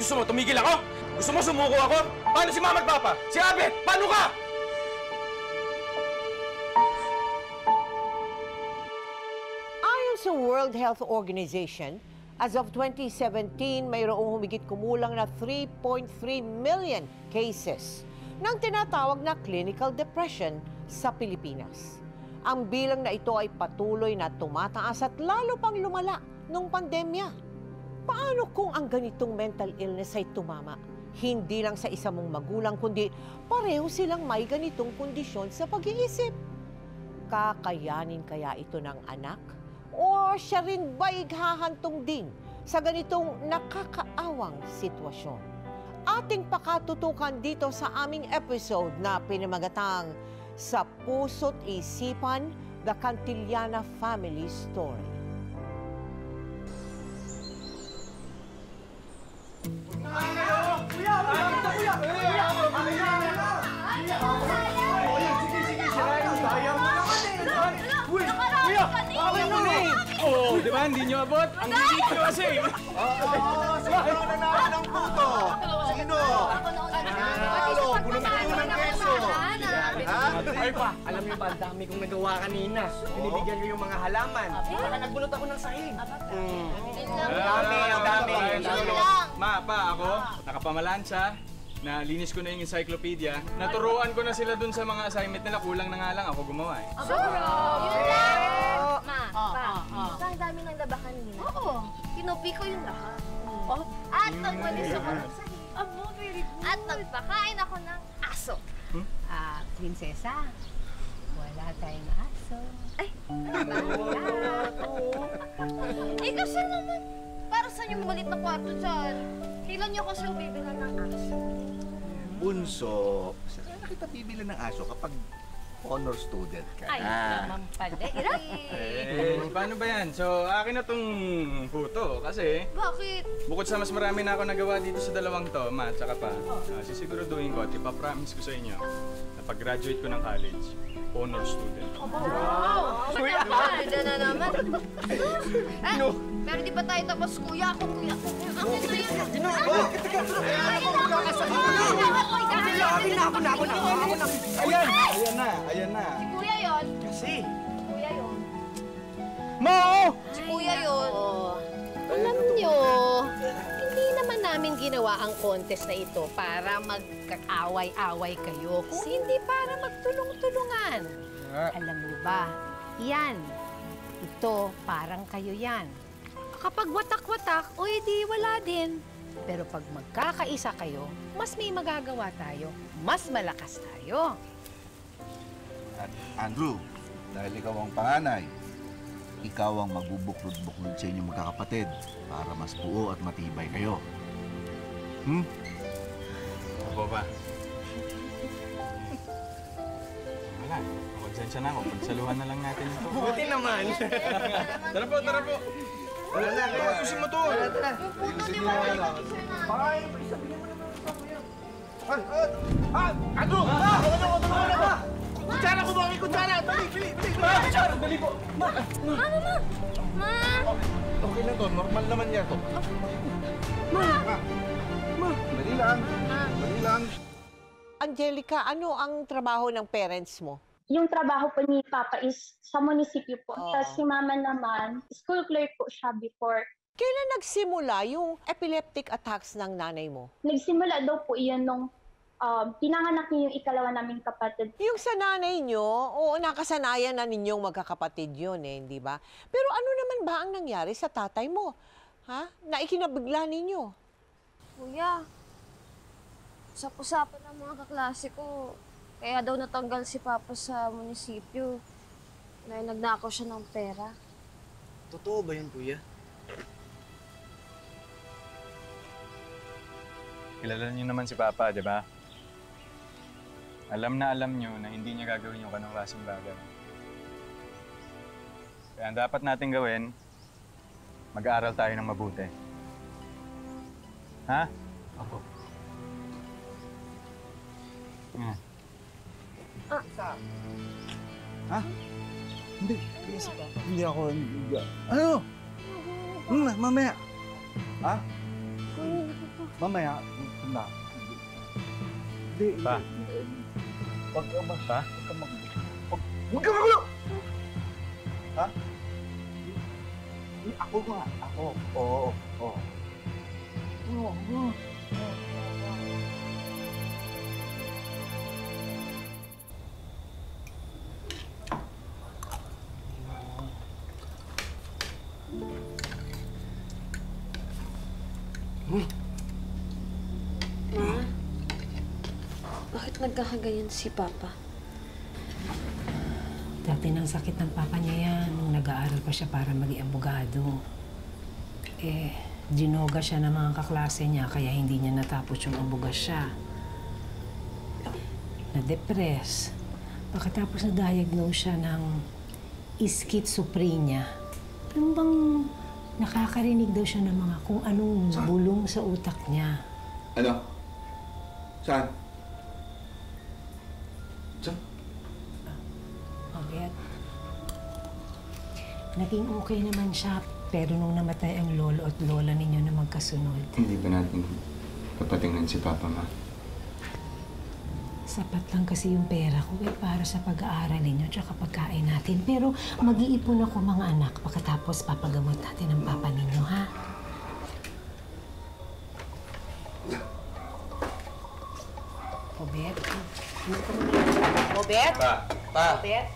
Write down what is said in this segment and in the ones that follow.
gusto mo, tumigil ako? Gusto mo sumuko ako? Paano si Mama at Papa? Si Abet, paano ka? Ayon sa World Health Organization, as of 2017, mayroong humigit kumulang na 3.3 million cases ng tinatawag na clinical depression sa Pilipinas. Ang bilang na ito ay patuloy na tumataas at lalo pang lumala nung pandemya. Paano kung ang ganitong mental illness ay tumama? Hindi lang sa isa mong magulang, kundi pareho silang may ganitong kondisyon sa pag-iisip. Kakayanin kaya ito ng anak? O siya rin ba'y hahantong din sa ganitong nakakaawang sitwasyon? Ating pakatutukan dito sa aming episode na pinamagatang Sa Puso't Isipan, The Cantillana Family Story. Oo, di ba? Hindi nyo abot? Ang gigit nyo kasi! Sino nanalo ng puto? Sino? Punong-puno ng keso. Ay pa, alam niyo ba, ang dami kong nagawa kanina. Binibigyan ko yung mga halaman. Saka nagbunot ako ng sahig. Ang dami. Ma, pa, ako, nakapamalansya. Nalinis ko na yung encyclopedia. Naturuan ko na sila dun sa mga assignment nila. Kulang na nga lang ako gumawa eh. Yun lang! Ma, pa, ang dami ng laba kanina. Oo. Kinupi ko yung lahat. At nagwalis ako ng sahig. Very good. At nagpakain ako ng aso. Prinsesa, wala tayong aso. Ay, eh kasi naman, para saan yung malit na kwarto dyan? Kailan niyo kasi yung bibilan ng aso? Bunso, saan na kita bibili ng aso kapag honor student ka? Ay, naman pala. Irap! Paano ba yan? So, akin na tong puto kasi Bakit? bukod sa mas marami na ako nagawa dito sa dalawang to, ma, tsaka pa, sisiguraduhin ko at ipapromise ko sa inyo na pag-graduate ko ng college, honor student. Kuya! Ganda na naman. Pero di pa tayo tapos, kuya. Ako, kuya. Akin na yan. Ayan na. Si kuya yun. Kasi, Kuya yun. Ma! Si kuya yun. Alam nyo, hindi naman namin ginawa ang contest na ito para magkaaway-away kayo. Kung hindi para magtulong-tulungan. Alam nyo ba, yan. Ito, parang kayo yan. Kapag watak-watak, o edi wala din. Pero pag magkakaisa kayo, mas may magagawa tayo. Mas malakas tayo. At Andrew, dahil ikaw ang panganay, ikaw ang magbubuklod-buklod sa inyong magkakapatid para mas buo at matibay kayo. Opo ba? Wala. Konsensya na ako. Pagsaluhan na lang natin ito. buti naman. Tara po, tara po. Wala na, ayusin mo to. Andrew! Kutsara ko ba? May kutsara! Bili! Kutsara! Dali po! Ma! Okay lang to, normal naman yan to. Dali lang. Angelica, ano ang trabaho ng parents mo? Yung trabaho po ni Papa is sa munisipyo po. Tapos si Mama naman, school clerk po siya before. Kailan nagsimula yung epileptic attacks ng nanay mo? Nagsimula daw po iyan nung pinanganak niya yung ikalawa naming kapatid. Yung sa nanay nyo, oo, nakasanayan na ninyong magkakapatid yun eh, di ba? Pero ano naman ba ang nangyari sa tatay mo? Ha? Na ikinabigla ninyo? Kuya, usap-usapan ng mga kaklase ko. Kaya daw natanggal si Papa sa munisipyo. Dahil nagnakaw siya ng pera. Totoo ba yun, kuya? Kilala niyo naman si Papa, di ba? Alam niyo na hindi niya gagawin yung kanong klaseng bagay. Kaya ang dapat natin gawin, mag-aaral tayo ng mabuti. Ha? Opo. Ha? Hindi. Hindi ako. Ano? Mamaya. Ha? Mamaya, na. Hindi. Pa. Huwag ka mag... Pa? Huwag ka magulo! Ha? Ako nga. Ako. Oo. Oo. Oo. Bakit nagkakaganyan si Papa? Dati ng sakit ng papa niya yan, nung nag-aaral pa siya para maging abogado. Ginoga siya ng mga kaklase niya, kaya hindi niya natapos yung abogasya. Na-depress. Pagkatapos na-diagnose siya ng schizophrenia. Alam bang nakakarinig daw siya ng mga kung anong bulong sa utak niya. Ano? Saan? Saan? Bakit? Naging okay naman siya, pero nung namatay ang lolo at lola ninyo na magkasunod, Hindi ba natin papatingnan si Papa, Ma? sapat lang kasi yung pera ko para sa pag-aaral ninyo at pagkain natin. Pero mag-iipon ako mga anak pagkatapos papagamot natin ang papa ninyo, ha? Obet? Obet? Pa! Obet?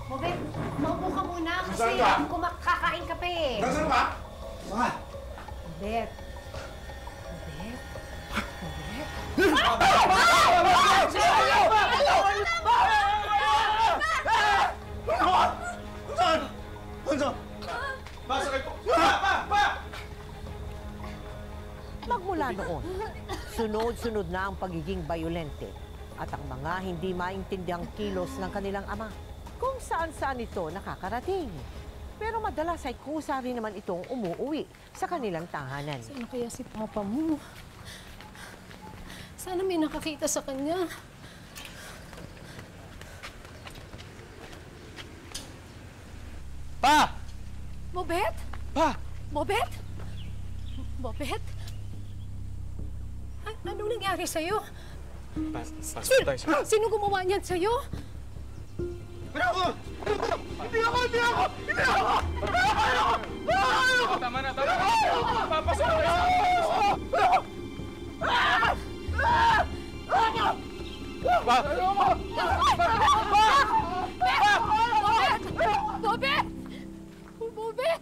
Mobet, maupo ka muna kasi kakain ka pa eh. Nasaan ka? Ma! Obet? Obet? Magmula noon, sunod-sunod na ang pagiging bayolente at ang mga hindi maintindiang kilos ng kanilang ama. Kung saan-saan ito nakakarating. Pero madalas ay kusa rin naman itong umuuwi sa kanilang tahanan. Sana kaya si Papa mo? Sana may nakakita sa kanya. Pa! Mobet? Pa! Mobet? Mobet? Anong nangyari sa'yo? Pasok tayo sa... Sino gumawa niyan sa'yo? Hindi ako! Tama na! Papasok tayo! Mobet! Mobet!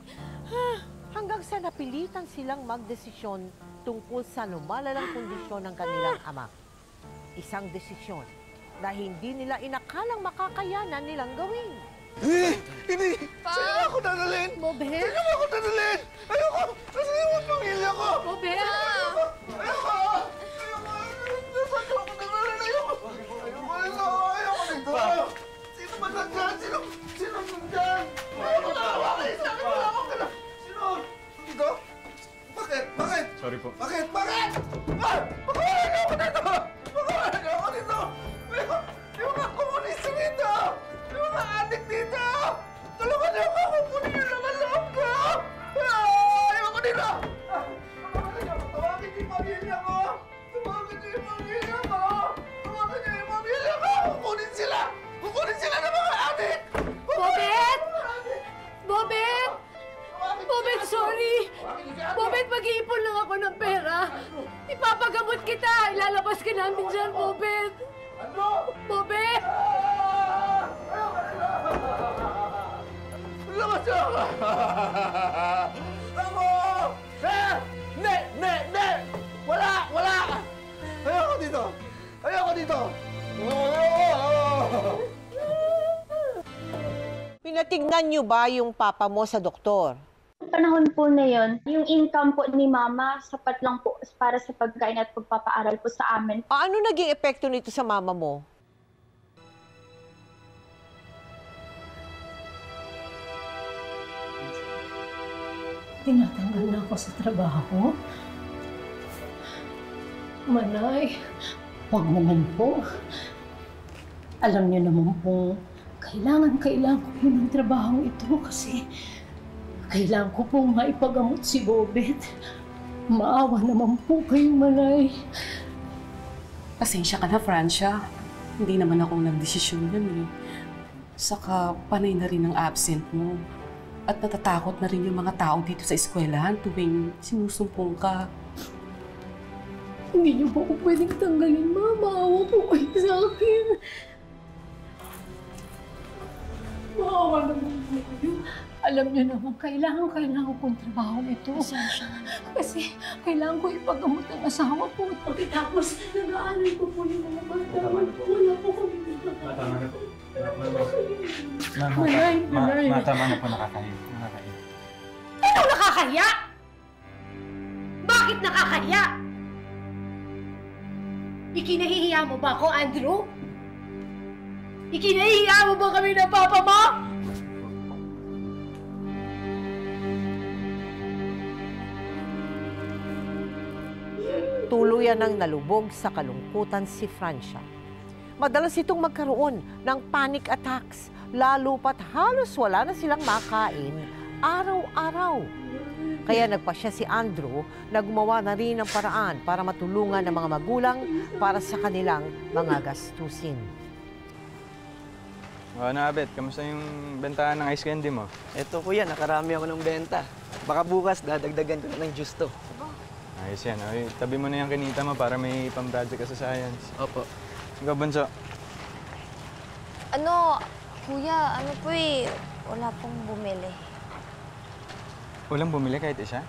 Hanggang sa napilitan silang magdesisyon tungkol sa lumalalang kondisyon ng kanilang ama. Isang desisyon na hindi nila inakalang makakayanan nilang gawin. Hindi! Sa'yo ako dadalhin! Mobet? Sa'yo ako dadalhin! Ayoko! Nasaan yung pamilya ko? Mobet! Ayoko! Nasaan ako dadalhin? Ayoko! Ayoko dito! Sino ba nandyan? Sino nandyan? Ayoko na! Bakit? Sa akin wala akong gana! Sino? Dito? Bakit? Sorry po. Bakit? Ayoko dito! Ayoko dito! Yung mga komunista dito! Yung mga adik dito! Tulungan niyo ako! Kunin niyo naman loob ko! Ayoko dito! Tawagin niyo yung pamilya ko! Tawagin niyo yung pamilya ko! Kukunin sila ng mga adik! Mobet! Mobet! Mobet, sorry! Mobet, mag-iipon lang ako ng pera. Ipapagamot kita. Ilalabas ka namin dyan, Mobet. Ano? Mobet! Labas niyo ako! Ako! Ne! Wala! Ayoko dito! Pinatignan niyo ba yung papa mo sa doktor? Panahon po na yun, yung income po ni Mama, sapat lang po para sa pagkain at pagpapaaral po sa amin. Ano naging epekto nito sa mama mo? Tinatanggal na ako sa trabaho. Manay, huwag naman po. Alam niyo naman po, kailangan ko yun ang trabaho ito kasi kailangan ko pong maipagamot si Bobet. Maawa naman po kayo, Manay. Pasensya ka na, Francia. Hindi naman ako nagdesisyon yan eh. Saka panay na rin ang absent mo. At natatakot na rin yung mga tao dito sa eskwelahan tuwing sinusumpong ka. Hindi niyo po ako pwedeng tanggalin, Ma. Maawa po kayo sa akin. Maawa naman po kayo. Alam niyo naman, kailangan kong trabaho ito. Kasi kailangan ko ipagamot ang asawa ko. Pagkatapos, nag-aaral ko po yung mga bata. Wala po kami nagkakaroon. Tama na po, nakakahiya. Ano nakakahiya? Bakit nakakahiya? Ikinahihiya mo ba ako, Andrew? Ikinahihiya mo ba kami ng papa mo? Tuluyan ng nalubog sa kalungkutan si Francia. Madalas itong magkaroon ng panic attacks, lalo pat halos wala na silang makain araw-araw. Kaya nagpasya si Andrew na gumawa na rin ng paraan para matulungan ng mga magulang para sa kanilang mga gastusin. Ano, Abet? Kamusta yung bentahan ng ice candy mo? Eto kuya, nakarami ako ng benta. Baka bukas, dadagdagan ko na ng juice to. Ayos yan. Ay, tabi mo na yung kinita mo para may pang-project ka sa science. Opo. Ikaw, Bunso. Ano, kuya, ano po eh, wala pong bumili. Walang bumili kahit isa?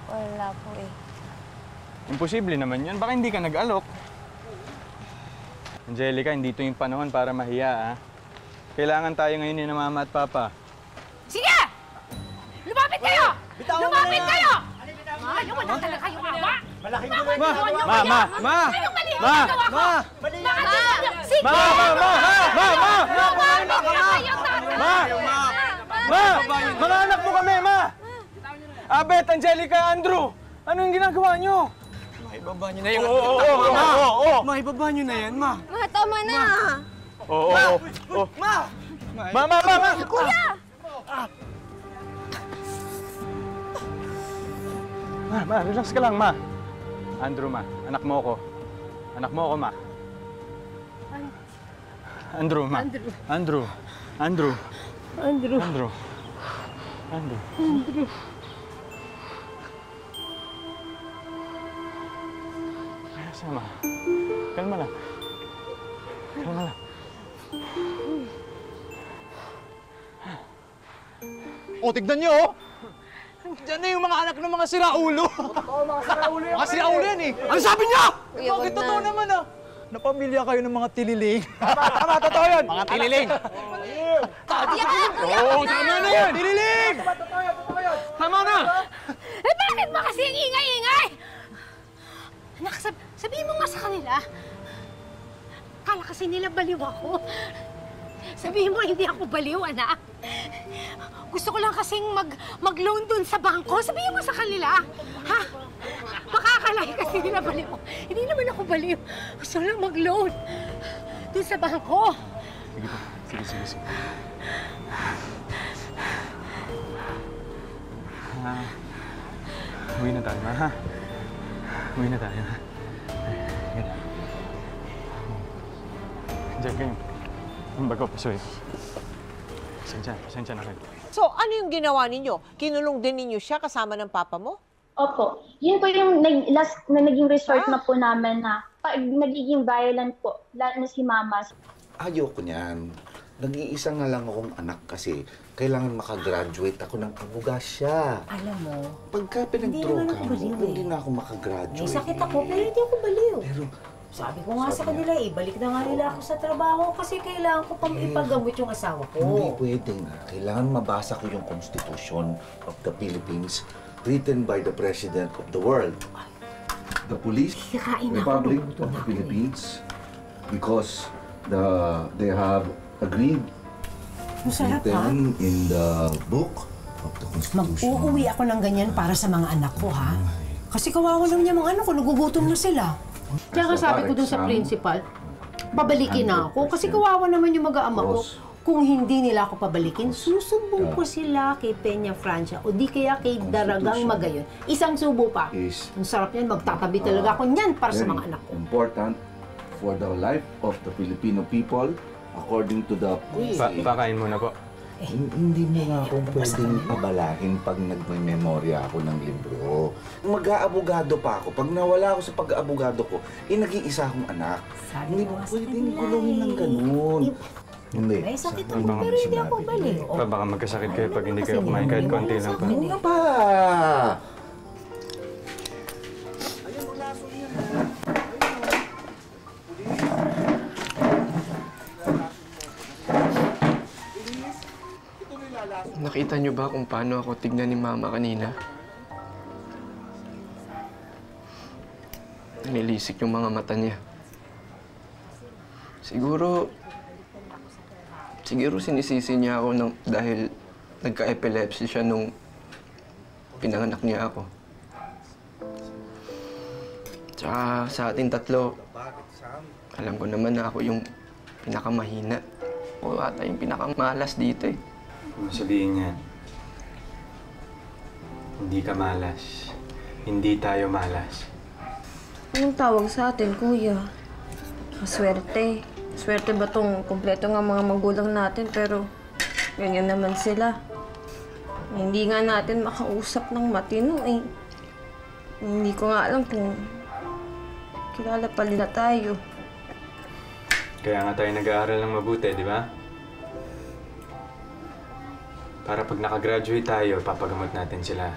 Wala po eh. Imposible naman yun. Baka hindi ka nag-alok. Angelica, hindi ito yung panahon para mahiya, ha? Kailangan tayo ngayon ni na mama at papa. Sige! Lumapit kayo! Lumapit kayo! Ano, wala talaga kayong awa? Malaking gulo yun. Ma! Mga anak mo kami, Ma! Abet, Angelica, Andrew! Ano yung ginagawa nyo? Maibaba nyo na yan. Maibaba nyo na yan, Ma. Ma, tama na! Ma! Kuya! Ma, relax ka lang, Ma. Andrew, Ma. Anak mo ako. Anak mo ako, Ma. Andrew, Ma. Andrew. Ayos na, Ma. Kalma lang. O, tignan niyo, oh! Diyan na yung mga anak ng mga siraulo. Oo, mga saraulo yan. Mga siraulo yan, eh. Ano sabi niyo? Kuya, Bakit wag na. totoo naman, ah? Napamilya kayo ng mga tililing. Tama, totoo yun. Mga tililing. Oo, tama na yan! Tililing! Tama na! Eh, bakit ba kasi ang ingay-ingay? Anak, sabihin mo nga sa kanila. Kala kasi nila baliw ako. Sabihin mo, hindi ako baliw, anak. Gusto ko lang kasing mag-loan dun sa bangko. Sabihin mo sa kanila, ha? Makakalahi kasi nila baliw. Hindi naman ako baliw. Gusto lang mag-loan dun sa bangko. Sige po. Sige. Uwi na tayo, ha? Uwi na tayo, ha? Diyan kayo. Ang bago, pasoy. Pasensya na kayo. So, ano yung ginawa ninyo? Kinulong din ninyo siya kasama ng papa mo? Opo. Yun po yung last na naging resort na po namin na pag nagiging violent po, lalo na si mama. Ayoko niyan. Nag-iisa nga lang akong anak kasi kailangan makagraduate ako ng abogasya. Alam mo, Pagka pinag-droga mo, hindi na ako may makagraduate. sakit ako, pero hindi ako baliw. Pero Sabi ko nga sa kanila, balik na nga nila ako sa trabaho kasi kailangan ko pang ipagamot yung asawa ko. hindi pwede na. Kailangan mabasa ko yung Constitution of the Philippines written by the President of the world. The Police Kakain ako, Republic nagutom of the ako eh. Philippines because they have agreed Masarap ha? written in the book of the Constitution. Mag-uuwi ako ng ganyan para sa mga anak ko, ha? Kasi kawawa lang niya mga anak ko, nagugutom na sila. Kaya nga sabi ko dun sa principal, babalikin na ako kasi kawawa naman yung mag-aama ko. Kung hindi nila ako pabalikin, susumbong ko sila kay Peña Francia o di kaya kay Daragang Magayon. Isang subo pa. Ang sarap yan, magtatabi talaga ako niyan para sa mga anak ko. Important for the life of the Filipino people according to the... Pakain muna po. Hindi mo nga akong pwedeng pabalahin pag nagme-memorya ako ng libro. Mag-aabogado pa ako. Pag nawala ako sa pag-aabogado ko, nag-iisa akong anak. Hindi mo pwedeng gulungin ng ganun. Hindi. May sakit ako, pero hindi ako balik. Baka magkasakit kayo pag hindi kayo kumain kahit konti lang pa. Ano ba? Nakita niyo ba kung paano ako tignan ni Mama kanina? Nanilisik yung mga mata niya. Siguro sinisisi niya ako dahil nagka-epilepsy siya nung pinanganak niya ako. Tsaka sa ating tatlo, alam ko naman na ako yung pinakamahina. O ata yung pinakamalas dito eh. Sabihin niya, hindi ka malas. Hindi tayo malas. Anong tawag sa atin, kuya? Maswerte. Swerte ba tong kumpleto nga mga magulang natin, pero ganyan naman sila. Hindi nga natin makausap ng matino eh. Hindi ko nga alam kung kilala pa nila tayo. Kaya nga tayo nag-aaral ng mabuti, di ba? Para pag nakagraduate tayo, papagamot natin sila.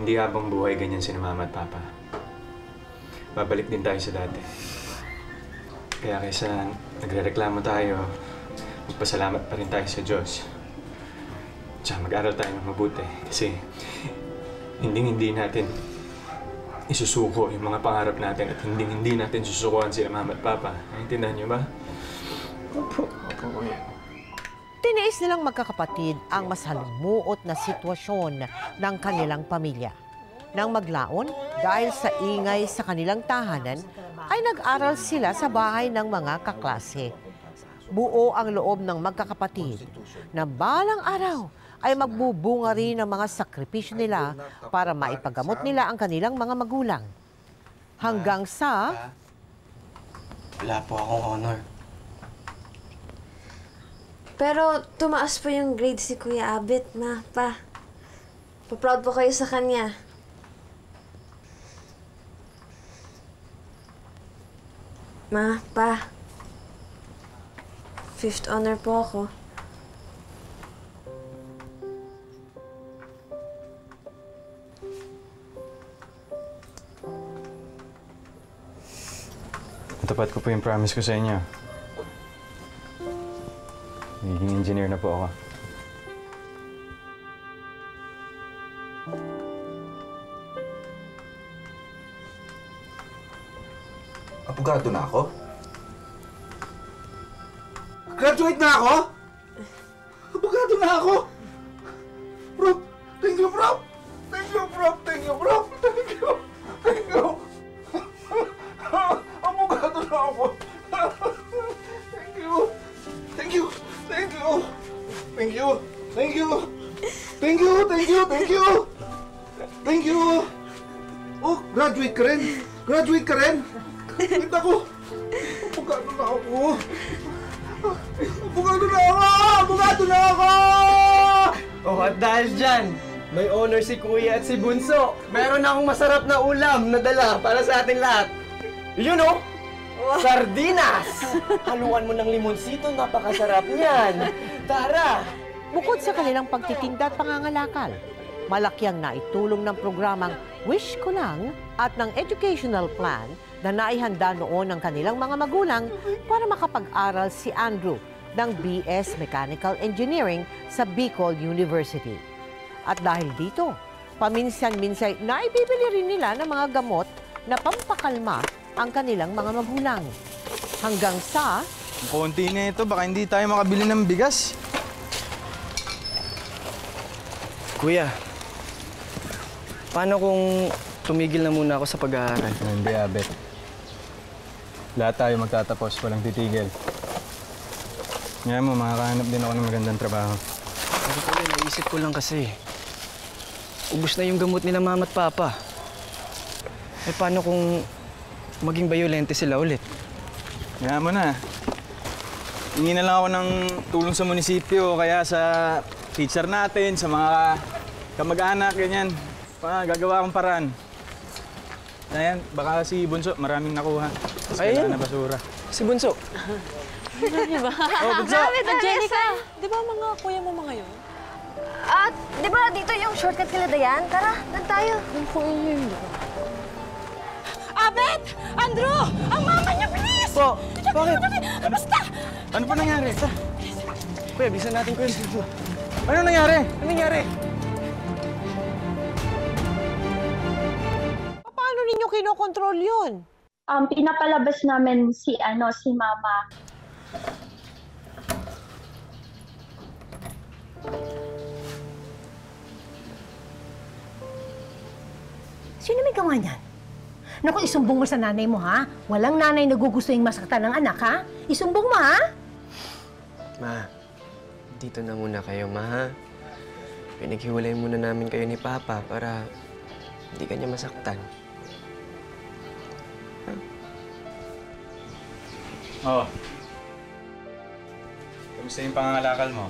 Hindi habang buhay ganyan si Mama at Papa. Babalik din tayo sa dati. Kaya kaysa nagrereklamo tayo, magpasalamat pa rin tayo sa Diyos. Tsaka mag-aral tayo ng mabuti. Kasi hindi natin isusuko yung mga pangarap natin at hindi natin susukuhan sila Mama at Papa. Naintindihan niyo ba? Opo, kuya. Tiniis nilang magkakapatid ang mas halumuot na sitwasyon ng kanilang pamilya. Nang maglaon, dahil sa ingay sa kanilang tahanan, ay nag-aral sila sa bahay ng mga kaklase. Buo ang loob ng magkakapatid na balang araw ay magbubunga rin ang mga sakripisyo nila para maipagamot nila ang kanilang mga magulang. Hanggang sa... Wala po akong honor. Pero tumaas po yung grade si Kuya Abet, Ma, Pa. Pa-proud po kayo sa kanya. Ma, Pa. 5th honor po ako. Tapat ko po yung promise ko sa inyo. Magiging engineer na po ako. Abogado na ako? Graduate na ako? Abogado na ako? Prof, thank you, Prof! Thank you, Prof! Thank you, Prof! Thank you! Thank you! Abogado na ako! Thank you! Thank you! Thank you! Thank you! Thank you! Thank you! Thank you! Thank you! Thank you! Oh, graduate ka rin! Graduate ka rin! Kita ko! Abogado na ako! Abogado na ako! Abogado na ako! Oh, at dahil dyan, may honor si Kuya at si Bunso. Meron akong masarap na ulam na dala para sa ating lahat. You know? Sardinas! Haluan mo ng limonsito, napakasarap niyan. Tara! Bukod sa kanilang pagtitinda at pangangalakal, malaki ang naitulong ng programang Wish Ko Lang at ng educational plan na naihanda noon ng kanilang mga magulang para makapag-aral si Andrew ng BS Mechanical Engineering sa Bicol University. At dahil dito, paminsan-minsan naibibili rin nila ng mga gamot na pampakalma ang kanilang mga magulang. Hanggang sa... Konti na ito, baka hindi tayo makabili ng bigas. Kuya, paano kung tumigil na muna ako sa pag-aaral? Hindi, Abet. Lahat tayo magtatapos, walang titigil. Ngayon mo, makakahanap din ako ng magandang trabaho. Pero kuya, naisip ko lang kasi. Ubus na yung gamot nila mama at papa. Eh paano kung maging bayolente sila ulit? Kaya mo na. Hingi na lang ako ng tulong sa munisipyo, kaya sa teacher natin, sa mga kamag-anak, ganyan. Gagawa akong paraan. Ayan, baka si Bunso, maraming nakuha. Tapos kailangan na basura. Si Bunso. Di ba? Oh, Bunso! Angelica, di ba mga kuya mo mga yun? At, di ba dito yung shortcut kila Dayan? Tara, doon tayo. Yung kuya niyo yun, di ba? Abet! Andrew! Ang mama niya, bilis! Po, bakit? Basta! Ano pa nangyari? Kuya, bilisan natin kuya. Ano nangyari? Ano nangyari? Paano ninyo kinokontrol yun? Pinapalabas namin si mama. Sino may gawa niyan? Naku, isumbong mo sa nanay mo, ha? Walang nanay na gugusto yung masaktan ng anak, ha? Isumbong mo, ha? Ma, dito na muna kayo, ma, ha? Pinaghiwalay muna namin kayo ni Papa para hindi ka niya masaktan. Oo. Kamusta yung pangangalakal mo?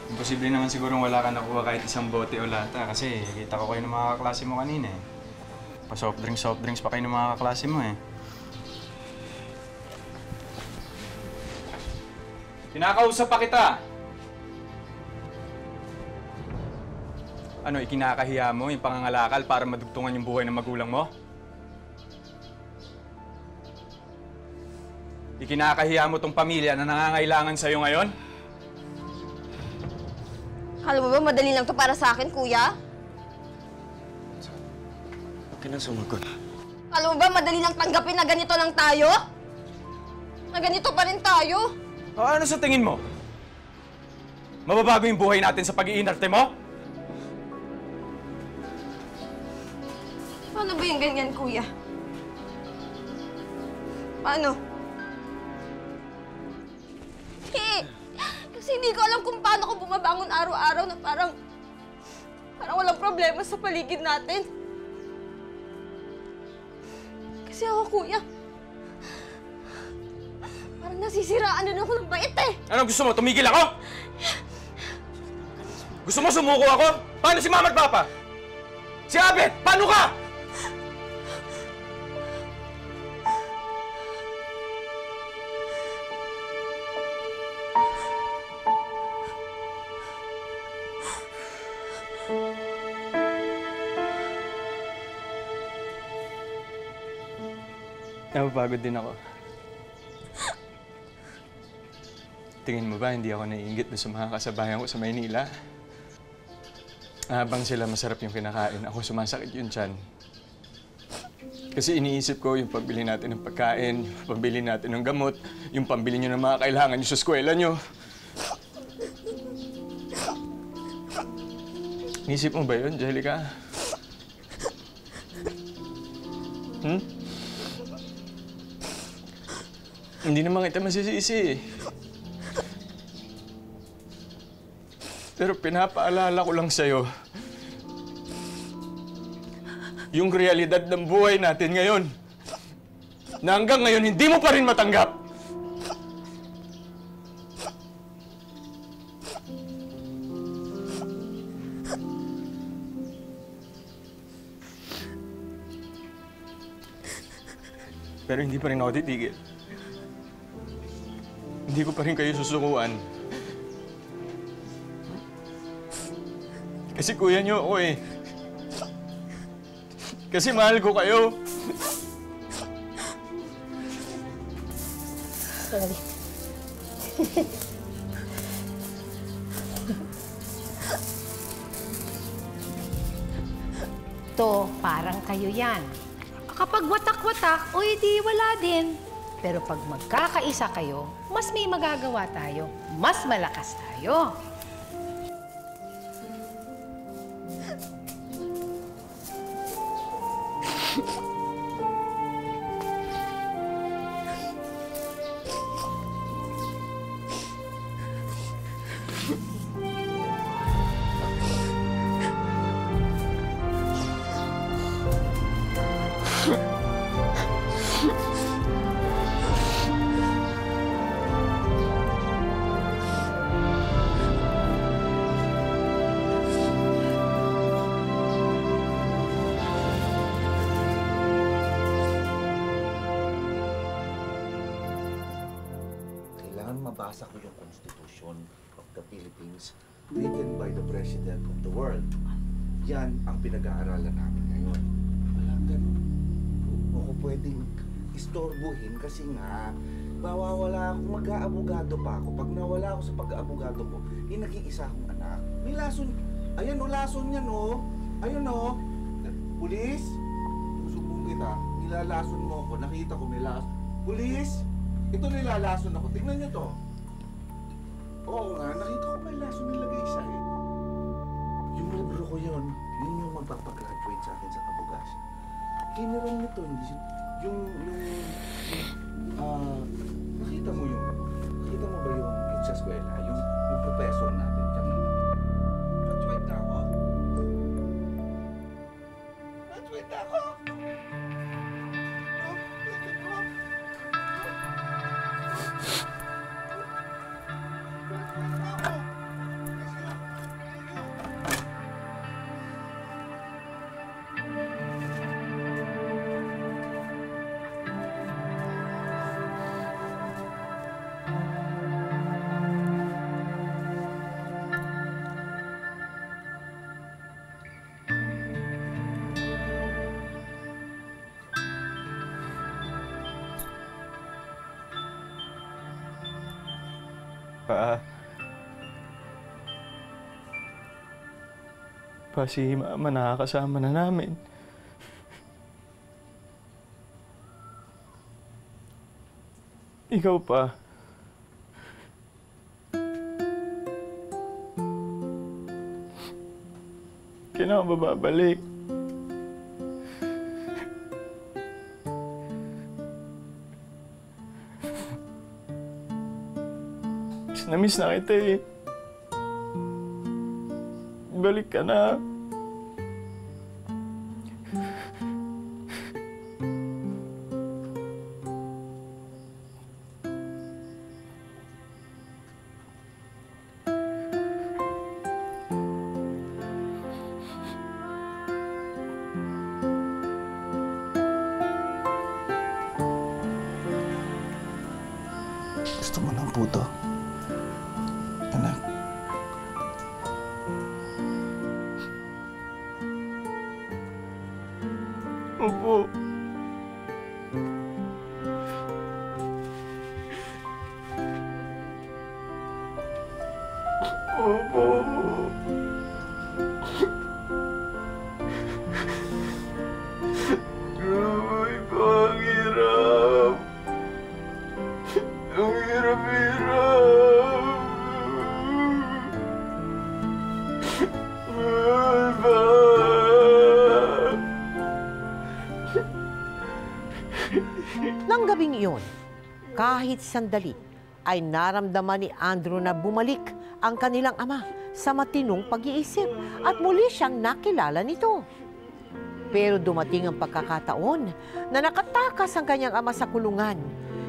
Imposible naman sigurong wala ka nakuha kahit isang bote o lata kasi kita ko kayo ng mga kaklase mo kanina eh. Pa-soft drinks pa kayo ng mga kaklase mo eh. Kinakausap pa kita! Ano, ikinakahiya mo yung pangangalakal para madugtungan yung buhay ng magulang mo? Ikinakahiya mo tong pamilya na nangangailangan sa'yo ngayon? Alam mo ba, madali lang to para sa akin, kuya? Huwag ka nang sumagot. Alam mo ba, madali lang tanggapin na ganito lang tayo? Na ganito pa rin tayo? O ano sa tingin mo? Mababago yung buhay natin sa pag-iinarte mo? Paano ba yung ganyan, kuya? Paano? Kasi hindi ko alam kung paano ko bumabangon araw-araw na parang walang problema sa paligid natin. Kasi ako, kuya, parang nasisiraan din ako ng bait eh. Ano gusto mo? Tumigil ako? Gusto mo sumuko ako? Paano si Mama at Papa? Si Abet, paano ka? Napapagod din ako. Tingin mo ba hindi ako naiinggit doon sa mga kasabayan ko sa Maynila? Habang sila masarap yung kinakain, ako sumasakit yung tiyan. Kasi iniisip ko yung pambili natin ng pagkain, yung pambili natin ng gamot, yung pambili nyo ng mga kailangan nyo sa eskwela nyo. Inisip mo ba yun, Angelica? Hindi naman kita masisisi. Pero pinapaalala ko lang sa'yo yung realidad ng buhay natin ngayon na hanggang ngayon hindi mo pa rin matanggap. Pero hindi pa rin ako titigil. Hindi ko pa rin kayo susukuan. Kasi kuya niyo ako eh. Kasi mahal ko kayo. Sorry. To, parang kayo yan. Kapag watak-watak, o edi wala din. Pero pag magkakaisa kayo, mas may magagawa tayo. Mas malakas tayo. kailangan mabasa ko yung Constitution of the Philippines written by the President of the world. Yan ang pinag-aaralan namin ngayon. Walang ganun. Huwag mo ko pwedeng istorbohin kasi nga, mawawala ako, mag-aabogado pa ako. Pag nawala ako sa pag-aabogado ko, nag-iisa akong anak. May lason. Ayan o, lason yan o. Ayun o. Pulis, susubong kita. Nilalason mo ako. Nakita ko may lason. Pulis, ito nilalason ako. Tingnan niyo to. Oo nga, nakita ko may lason nilagay sa eh. Yung libro ko yun yung magpapagraduate sa akin sa kabugas. Kiniram nito, nakita mo ba yung sa eskwela, yung professor natin kanina? Graduate na ako. Graduate na ako. Pa, si Mama nakakasama na namin. Ikaw pa. Kailangan ba babalik? Miss na kita eh. Balik ka na. Gusto mo ng puto? Anak. Opo. Opo. Grabe ko, ang hirap. Ang hirap-hirap. Nang gabing iyon, kahit sandali, ay naramdaman ni Andrew na bumalik ang kanilang ama sa matinong pag-iisip at muli siyang nakilala nito. Pero dumating ang pagkakataon na nakatakas ang kanyang ama sa kulungan.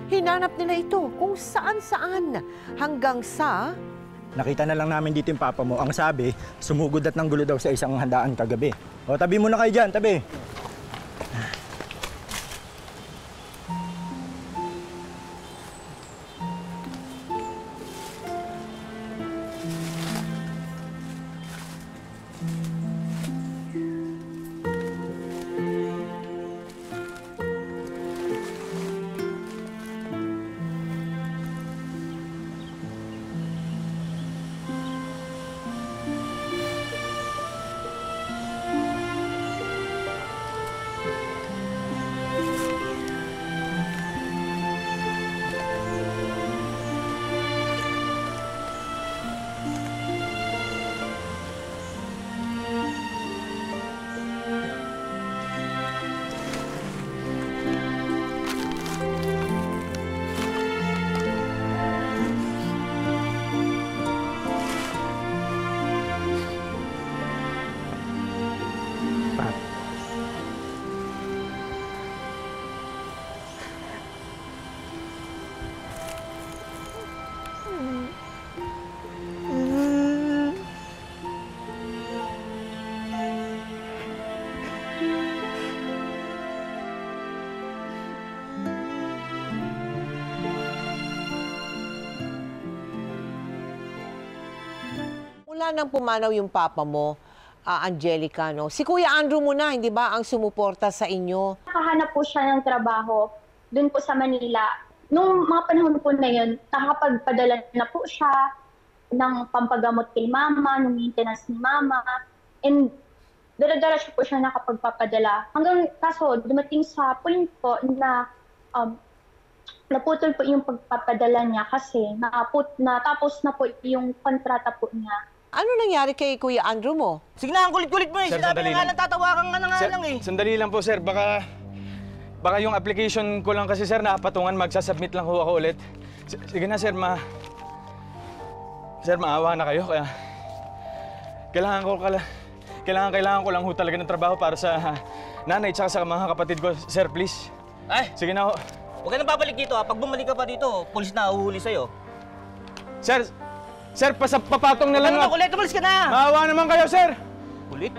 Hinanap nila ito kung saan-saan hanggang sa... Nakita na lang namin dito yung papa mo. Ang sabi, sumugod at nanggulo daw sa isang handaan kagabi. O, tabi muna kayo dyan, tabi. Simula nang pumanaw yung papa mo, Angelica, no? Si Kuya Andrew mo na, hindi ba, ang sumuporta sa inyo? Nakahanap po siya ng trabaho doon po sa Manila. Nung mga panahon po na yun, nakakapagpadala na po siya ng pampagamot kay mama, ng maintenance ni mama. And dala-dala po siya nakapagpapadala. Hanggang kaso, dumating sa point po na naputol po yung pagpapadala niya kasi natapos na po yung kontrata po niya. Ano nangyari kay Kuya Andrew mo? Sige na, ang kulit-kulit mo eh. Sir, Sinabi sandali nga lang. lang, tatawakan ka na nga Sir, lang eh. sandali lang po, sir. Baka yung application ko lang kasi, sir, napatungan. Magsasubmit lang ho ako ulit. Sige na, sir, Sir, maawa na kayo. Kaya kailangan ko lang ho talaga ng trabaho para sa nanay at sa mga kapatid ko. Sir, please. Ay! Sige na ho. Huwag ka nang babalik dito ha. Pag bumalik ka pa dito, pulis na uhuhuli sa'yo. Sir, papatong na lang. Huwag ka naman kulit, umalis ka na! Maawa naman kayo, sir! Kulit?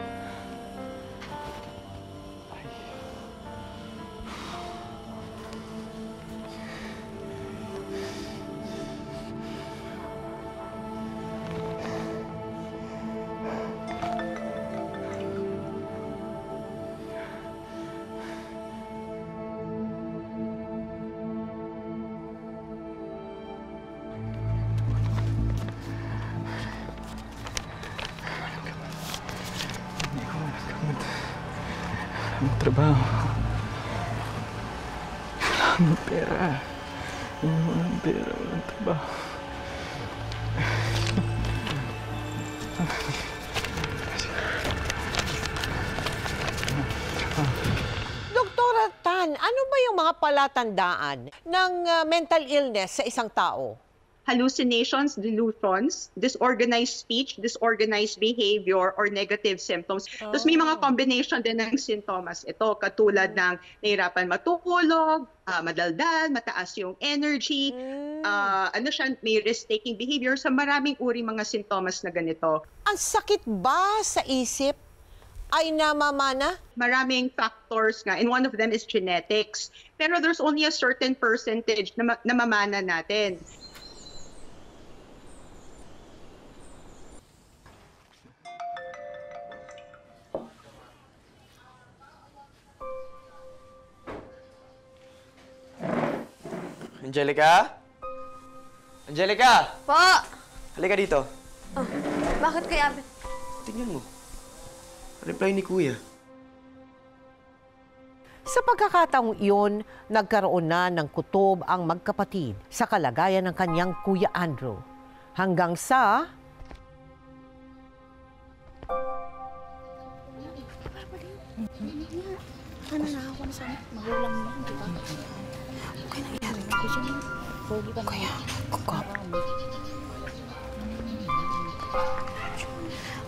Trabaho. Walang pera. Walang pera, walang trabaho. Doktora Tan, ano ba yung mga palatandaan ng mental illness sa isang tao? Hallucinations, delusions, disorganized speech, disorganized behavior, or negative symptoms. Tapos may mga combination din ng sintomas. Ito, katulad ng nahirapan matulog, madaldal, mataas yung energy, may risk-taking behavior. Sa maraming uri mga sintomas na ganito. Ang sakit ba sa isip ay namamana? Maraming factors nga, and one of them is genetics. Pero there's only a certain percentage na mamana natin. Angelica? Angelica! Po! Halika dito. Oh, bakit kaya? Tingnan mo. Reply ni Kuya. Sa pagkakataong iyon, nagkaroon na ng kutob ang magkapatid sa kalagayan ng kanyang Kuya Andrew. Hanggang sa... Ano na ako na sana? Magulang mo, di ba? Okay, nangyari ako dyan. Kaya, kukapa.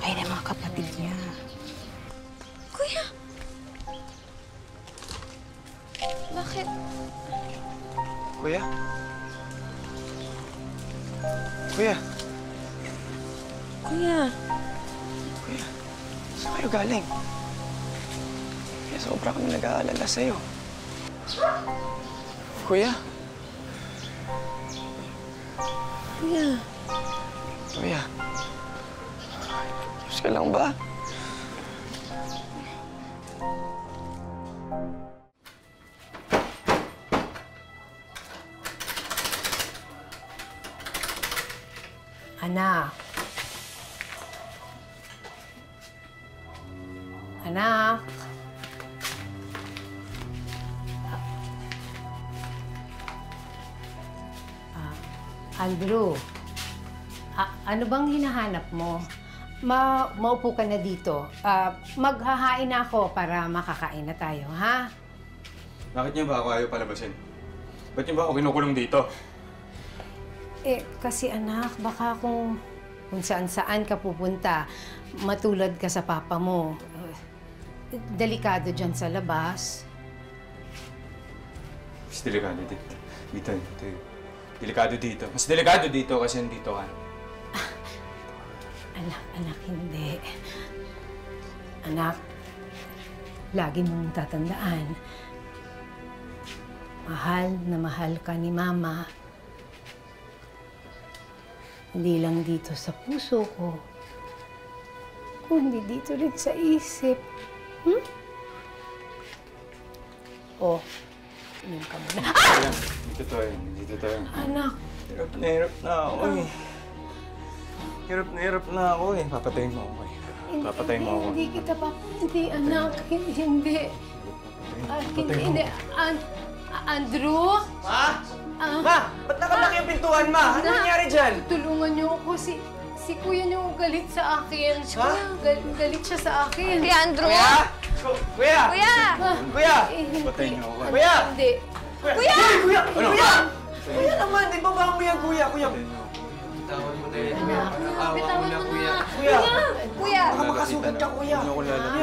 Ay, na mga kapatid niya. Kuya! Bakit? Kuya? Kuya? Kuya? Kuya? Saan kayo galing? Kaya sobra kami nag-aalala sa'yo. Kuya? Kuya? Kuya? Ayos ka lang ba? Anak. Anak. Andrew, ano bang hinahanap mo? Maupo ka na dito. Maghahain na ako para makakain na tayo, ha? Bakit niyo ba ako ayaw palabasin? Ba't niyo ba ako kinukulong dito? Kasi anak, baka kung saan-saan ka pupunta, matulad ka sa papa mo. Delikado dyan sa labas. Mas delikado dito. Dito. Delikado dito. Mas delikado dito kasi nandito ka. Anak, hindi. Anak, lagi mong tatandaan. Mahal na mahal ka ni Mama. Hindi lang dito sa puso ko, kundi dito rin sa isip. Oh, inom ka muna. Hindi totoo yun. Hindi totoo yun. Anak. Hirap na ako eh. Hirap na ako eh. Papatayin mo ako eh. Papatayin mo ako. Hindi kita Hindi, anak. Hindi. Hindi. Andrew? Ma? Ma! Ba't nakalaki yung pintuan, Ma? Ano nangyari dyan? Tulungan niyo ako. Si kuya niyo galit sa akin. Ha? Galit siya sa akin. Kuya Andrew? Kuya! Kuya! Kuya! Papatayin niyo ako. Kuya! Hindi. Kuya! Kuya! Ano? Kuya! Kuya naman! Di ba ba mo yan, Kuya? Kuya! Bitawan mo na yan. Bitawan mo na. Kuya! Kuya! Baka makasugat ka, Kuya! Ano ko lalaki?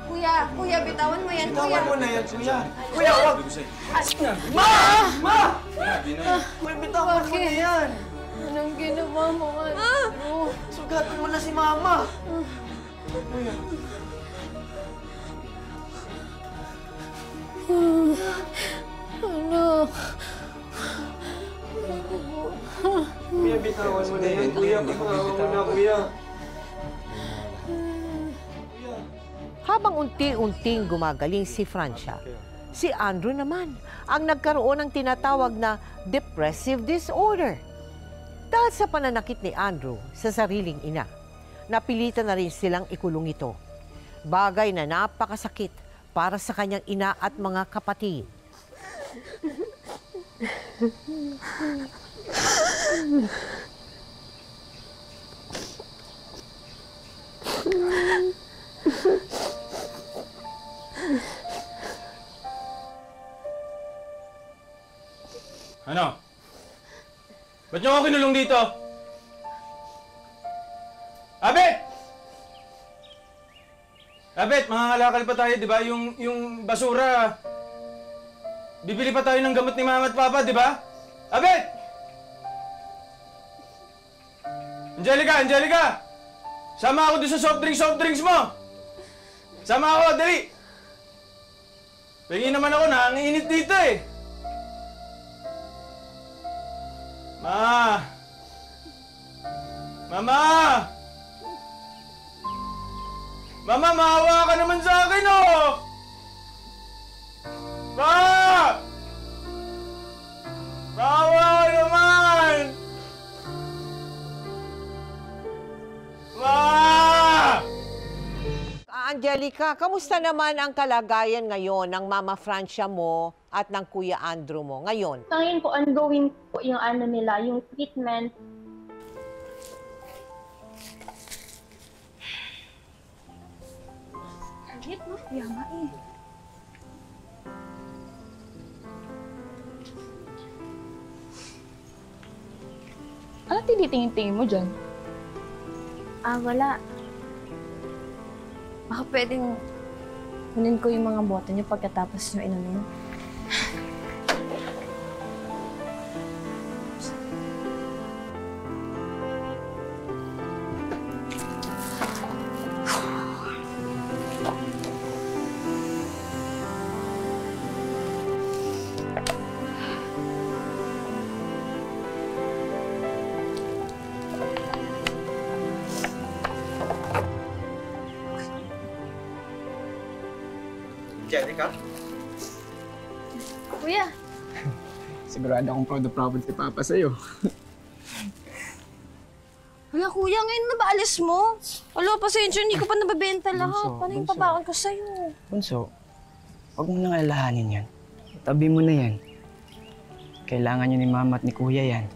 Kuya! Kuya, bitawan mo yan, Bitawan mo na yan, Kuya! Kuya, wag! Ma! Ma! Kuya, bitawan mo na yan! Anong ginawa mo, Andrew? Sugatan mo na si Mama! Kuya! Anak. Kuya, bitawan mo na yan, Kuya! Bitawan mo na, Kuya! Habang unti-unting gumagaling si Francia, si Andrew naman ang nagkaroon ng tinatawag na depressive disorder. Dahil sa pananakit ni Andrew sa sariling ina, napilitan na rin silang ikulong ito. Bagay na napakasakit para sa kanyang ina at mga kapatid. Ano? Ba't niyo ako kinulong dito? Abet! Abet, mangangalakal pa tayo, di ba? Yung basura. Bibili pa tayo ng gamot ni Mama at Papa, di ba? Abet! Angelica! Sama ako doon sa soft drinks mo! Sama ako, dali! Pingin naman ako, nanginginit dito eh! Mama! Mama, maawa ka naman sa akin, oh! Ma! Maawa ka naman! Ma! Angelica, kamusta naman ang kalagayan ngayon ng Mama Francia mo at ng Kuya Andrew mo ngayon? Ngayon po, ongoing po yung ano nila, yung treatment. Saglit, no? Yama eh. Ano tinitingin-tingin mo dyan? Wala. Baka pwedeng kunin ko yung mga bote niyo pagkatapos niyo inumin. Angelica? Kuya! Sigurado akong proud si Papa sa'yo. Hala, kuya, ngayon na ba alis mo? Alo, pasensya, hindi ko pa nababenta lahat. Paano yung pabaon ko sa'yo? Bunso, huwag mo nang alalahanin yan. Tabi mo na yan. Kailangan niyo ni Mama at ni Kuya yan.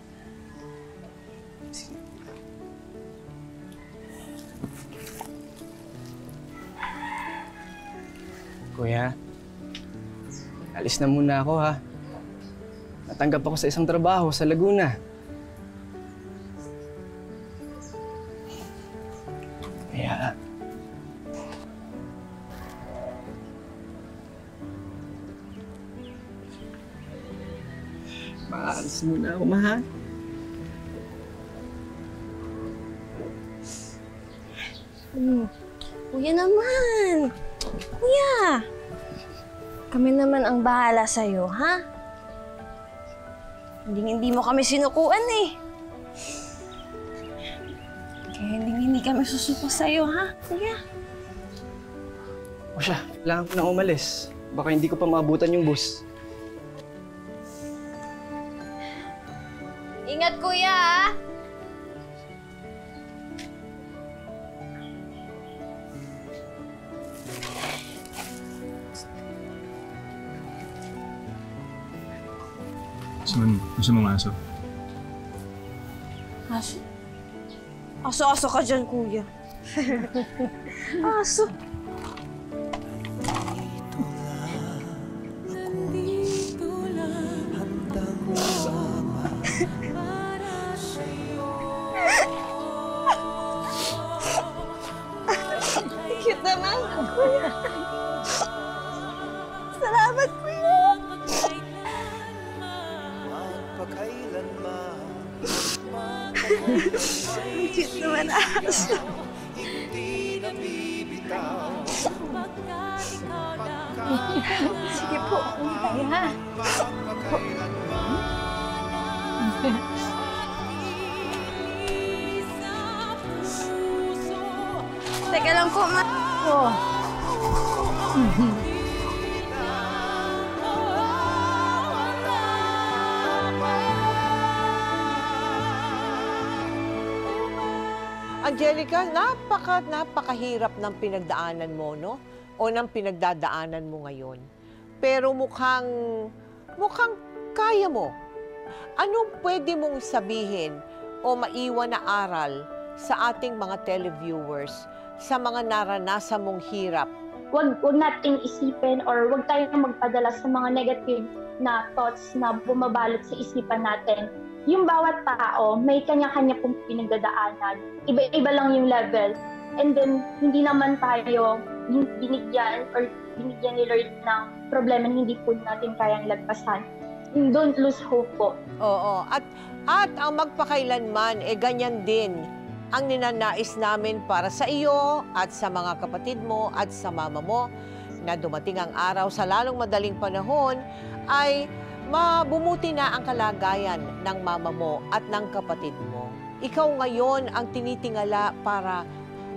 Kuya, alis na muna ako ha. Natanggap ako sa isang trabaho sa Laguna. Kaya... maalis muna ako, ma. Kuya naman! Kuya! Kami naman ang bahala sa'yo, ha? Hindi mo kami sinukuan eh. Kaya hindi kami susuko sa'yo, ha, kuya? O siya, kailangan ko nang umalis. Baka hindi ko pa maabutan yung bus. Ingat, kuya, ah! Gusto mong aso? Aso? Aso-aso ka dyan, kuya. Aso. Cute naman, kuya. Salamat, kuya. Cute naman, aso. Sige po, tayo ha. Teka lang po, ma. Oh. Angelica, napakahirap ng pinagdaanan mo, no? O ng pinagdadaanan mo ngayon. Pero mukhang kaya mo. Anong pwede mong sabihin o maiwan na aral sa ating mga televiewers sa mga naranasan mong hirap? Wag nating isipin or wag tayong magpadala sa mga negative na thoughts na bumabalot sa isipan natin. Yung bawat tao, may kanya-kanya pong pinagdadaanan. Iba-iba lang yung level. And then, hindi naman tayo binigyan ni Lord ng problema na hindi po natin kayang lagpasan. Don't lose hope po. Oo. At ang magpakailanman, ganyan din ang ninanais namin para sa iyo at sa mga kapatid mo at sa mama mo na dumating ang araw sa lalong madaling panahon ay mabumuti na ang kalagayan ng mama mo at ng kapatid mo. Ikaw ngayon ang tinitingala para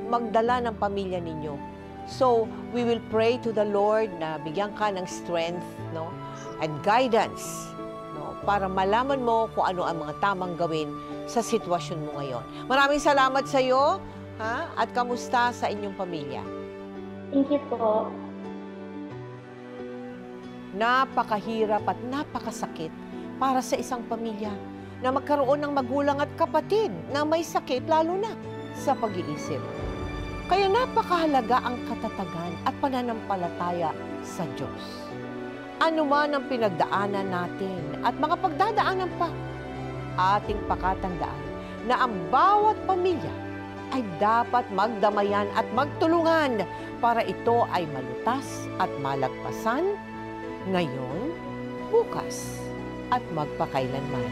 magdala ng pamilya ninyo. So, we will pray to the Lord na bigyan ka ng strength, no, and guidance, no, para malaman mo kung ano ang mga tamang gawin sa sitwasyon mo ngayon. Maraming salamat sa iyo, ha? At kamusta sa inyong pamilya? Thank you po. Napakahirap at napakasakit para sa isang pamilya na magkaroon ng magulang at kapatid na may sakit, lalo na sa pag-iisip. Kaya napakahalaga ang katatagan at pananampalataya sa Diyos. Ano man ang pinagdaanan natin at mga pagdadaanan pa, ating pakatandaan na ang bawat pamilya ay dapat magdamayan at magtulungan para ito ay malutas at malagpasan ngayon, bukas, at magpakailanman.